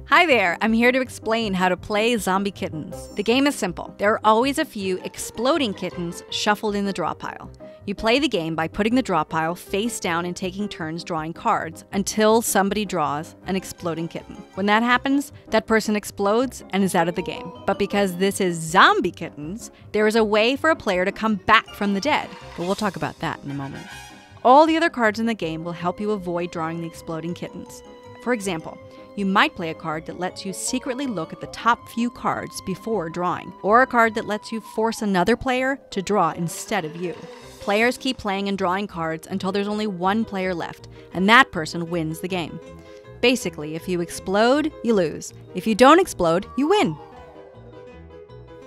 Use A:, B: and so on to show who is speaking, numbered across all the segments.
A: Hi there, I'm here to explain how to play Zombie Kittens. The game is simple. There are always a few exploding kittens shuffled in the draw pile. You play the game by putting the draw pile face down and taking turns drawing cards until somebody draws an exploding kitten. When that happens, that person explodes and is out of the game. But because this is Zombie Kittens, there is a way for a player to come back from the dead. But we'll talk about that in a moment. All the other cards in the game will help you avoid drawing the exploding kittens. For example, you might play a card that lets you secretly look at the top few cards before drawing, or a card that lets you force another player to draw instead of you. Players keep playing and drawing cards until there's only one player left, and that person wins the game. Basically, if you explode, you lose. If you don't explode, you win.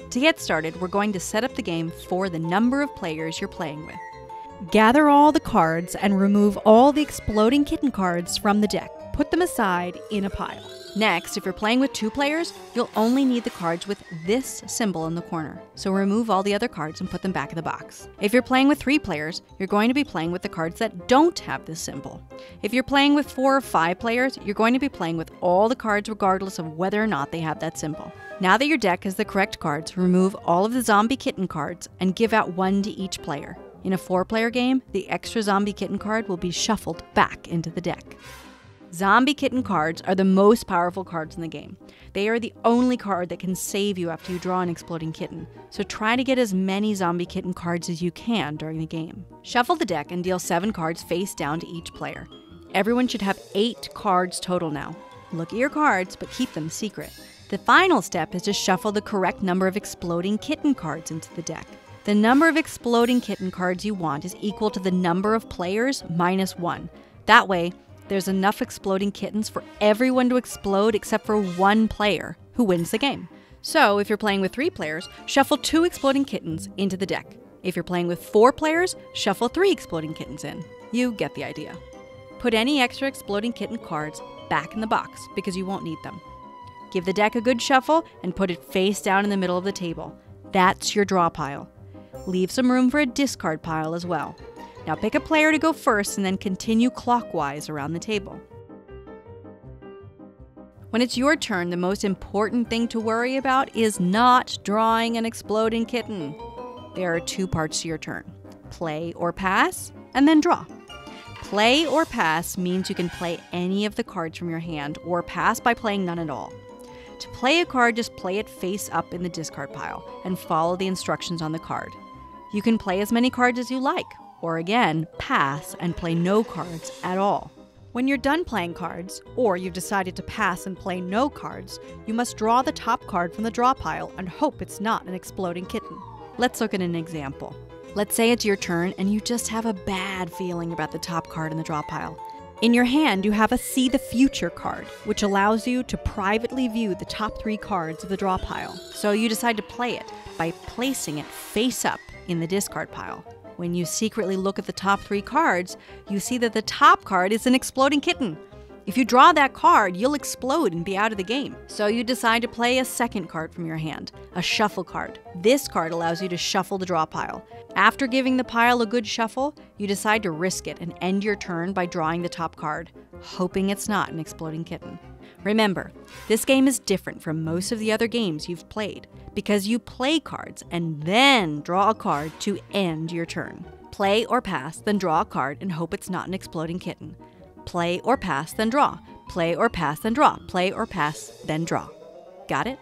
A: To get started, we're going to set up the game for the number of players you're playing with. Gather all the cards and remove all the exploding kitten cards from the deck. Put them aside in a pile. Next, if you're playing with 2 players, you'll only need the cards with this symbol in the corner. So remove all the other cards and put them back in the box. If you're playing with 3 players, you're going to be playing with the cards that don't have this symbol. If you're playing with 4 or 5 players, you're going to be playing with all the cards regardless of whether or not they have that symbol. Now that your deck has the correct cards, remove all of the zombie kitten cards and give out 1 to each player. In a 4-player game, the extra zombie kitten card will be shuffled back into the deck. Zombie kitten cards are the most powerful cards in the game. They are the only card that can save you after you draw an exploding kitten, so try to get as many zombie kitten cards as you can during the game. Shuffle the deck and deal 7 cards face down to each player. Everyone should have 8 cards total now. Look at your cards, but keep them secret. The final step is to shuffle the correct number of exploding kitten cards into the deck. The number of exploding kitten cards you want is equal to the number of players minus 1. That way, there's enough exploding kittens for everyone to explode except for 1 player, who wins the game. So if you're playing with 3 players, shuffle 2 exploding kittens into the deck. If you're playing with 4 players, shuffle 3 exploding kittens in. You get the idea. Put any extra exploding kitten cards back in the box because you won't need them. Give the deck a good shuffle and put it face down in the middle of the table. That's your draw pile. Leave some room for a discard pile as well. Now pick a player to go first and then continue clockwise around the table. When it's your turn, the most important thing to worry about is not drawing an exploding kitten. There are 2 parts to your turn: play or pass, and then draw. Play or pass means you can play any of the cards from your hand, or pass by playing none at all. To play a card, just play it face up in the discard pile and follow the instructions on the card. You can play as many cards as you like, or again, pass and play no cards at all. When you're done playing cards, or you've decided to pass and play no cards, you must draw the top card from the draw pile and hope it's not an exploding kitten. Let's look at an example. Let's say it's your turn and you just have a bad feeling about the top card in the draw pile. In your hand, you have a See the Future card, which allows you to privately view the top 3 cards of the draw pile. So you decide to play it by placing it face up in the discard pile. When you secretly look at the top 3 cards, you see that the top card is an exploding kitten. If you draw that card, you'll explode and be out of the game. So you decide to play a second card from your hand, a shuffle card. This card allows you to shuffle the draw pile. After giving the pile a good shuffle, you decide to risk it and end your turn by drawing the top card, hoping it's not an exploding kitten. Remember, this game is different from most of the other games you've played because you play cards and then draw a card to end your turn. Play or pass, then draw a card and hope it's not an exploding kitten. Play or pass, then draw. Play or pass, then draw. Play or pass, then draw. Got it?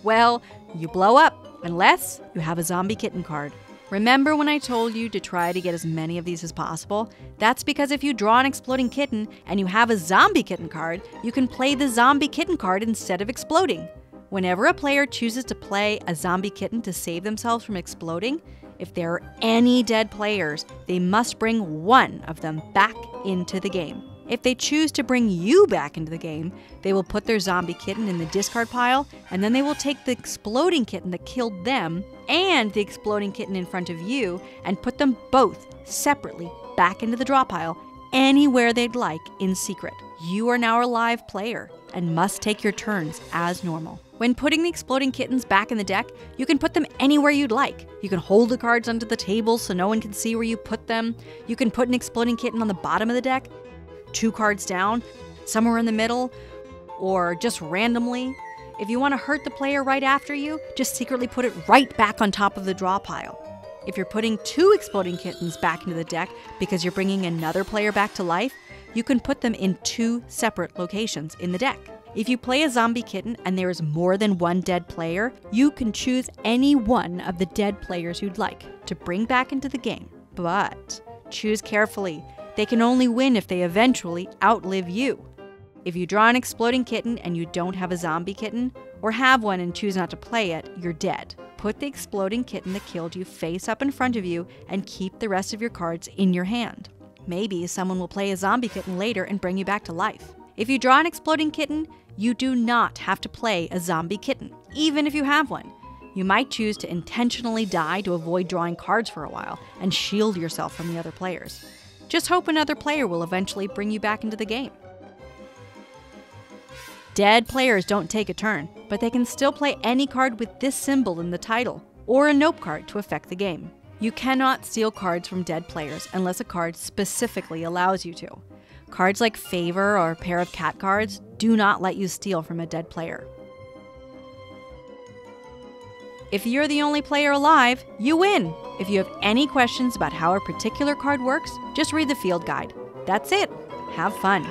A: Well, you blow up unless you have a zombie kitten card. Remember when I told you to try to get as many of these as possible? That's because if you draw an exploding kitten and you have a zombie kitten card, you can play the zombie kitten card instead of exploding. Whenever a player chooses to play a zombie kitten to save themselves from exploding, if there are any dead players, they must bring 1 of them back into the game. If they choose to bring you back into the game, they will put their zombie kitten in the discard pile, and then they will take the exploding kitten that killed them and the exploding kitten in front of you and put them both separately back into the draw pile anywhere they'd like in secret. You are now a live player and must take your turns as normal. When putting the exploding kittens back in the deck, you can put them anywhere you'd like. You can hold the cards under the table so no one can see where you put them. You can put an exploding kitten on the bottom of the deck, 2 cards down. somewhere in the middle, or just randomly. If you want to hurt the player right after you, just secretly put it right back on top of the draw pile. If you're putting 2 exploding kittens back into the deck because you're bringing another player back to life, you can put them in 2 separate locations in the deck. If you play a zombie kitten and there is more than 1 dead player, you can choose any one of the dead players you'd like to bring back into the game. But choose carefully. They can only win if they eventually outlive you. If you draw an exploding kitten and you don't have a zombie kitten, or have one and choose not to play it, you're dead. Put the exploding kitten that killed you face up in front of you and keep the rest of your cards in your hand. Maybe someone will play a zombie kitten later and bring you back to life. If you draw an exploding kitten, you do not have to play a zombie kitten, even if you have one. You might choose to intentionally die to avoid drawing cards for a while and shield yourself from the other players. Just hope another player will eventually bring you back into the game. Dead players don't take a turn, but they can still play any card with this symbol in the title, or a nope card to affect the game. You cannot steal cards from dead players unless a card specifically allows you to. Cards like Favor or Pair of Cat cards do not let you steal from a dead player. If you're the only player alive, you win! If you have any questions about how a particular card works, just read the field guide. That's it! Have fun!